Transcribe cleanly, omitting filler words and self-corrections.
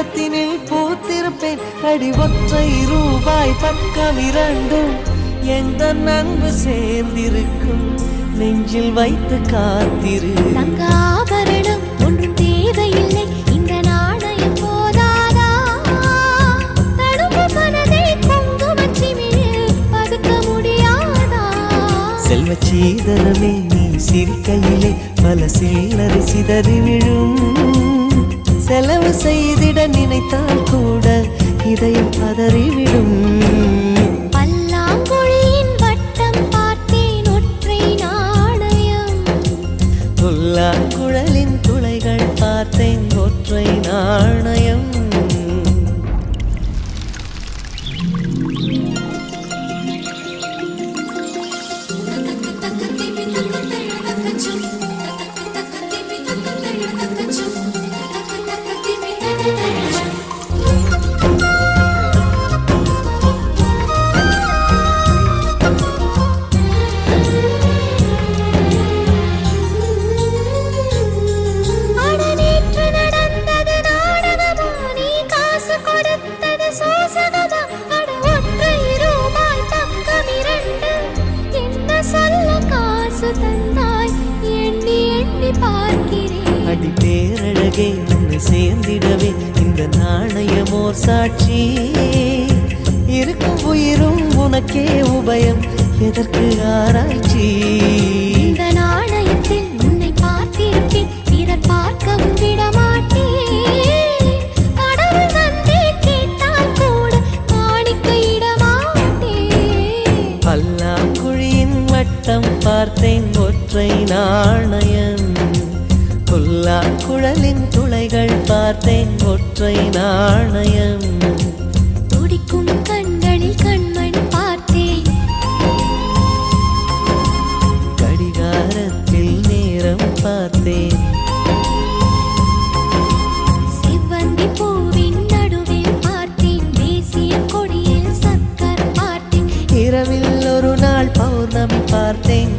பக்கத்தினில் பூத்திருப்பேன். அடி ஒற்றை ரூபாய் பக்கம் இரண்டும் எந்த அன்பு சேர்ந்திருக்கும். நெஞ்சில் வைத்து காத்திரு. தங்க ஆபரணம் ஒன்றும் தேவையில்லை, இந்த நாணயம் போதாதா? தடுப்பு மனதை குங்குமச்சிமிழில் பதுக்க முடியாதா? செல்வ சீதனமே நீ சிரிக்கையிலே பல சில்லறை சிதறி விழும். செலவு செய்திட நினைத்தால் கூட இதயம் பதறிவிடும். பல்லாங்குழியின் வட்டம் பார்த்தேன் ஒற்றை நாணயம். புல்லாங்குழலின் துளைகள் பார்த்தேன் ஒற்றை நாணயம். அடி பேரழகே உன்னை சேர்ந்திடவே இந்த நாணயமோர் சாட்சி. இருக்கும் உயிரும் உனக்கே உபயம், எதற்கு ஆராய்ச்சி? இந்த நாணயத்தில் உன்னை பார்த்திருப்பேன், பிறர் பார்க்கவும் விடமாட்டேன். கடவுள் வந்தே கேட்டால் கூட காணிக்கையிடமாட்டேன். பல்லாங்குழியின் வட்டம் பார்த்தேன் ஒற்றை நாணயம். புல்லாங்குழலின் துளைகள் பார்த்தேன் ஒற்றை நாணயம். துடிக்கும் கண்களில் கண்மணி பார்த்தேன், கடிகாரத்தில் நேரம் பார்த்தேன். செவ்வந்தி பூவின் நடுவில் பார்த்தேன், தேசிய கொடியில் சக்கரம் பார்த்தேன். இரவில் ஒரு நாள் பௌர்ணமி பார்த்தேன்,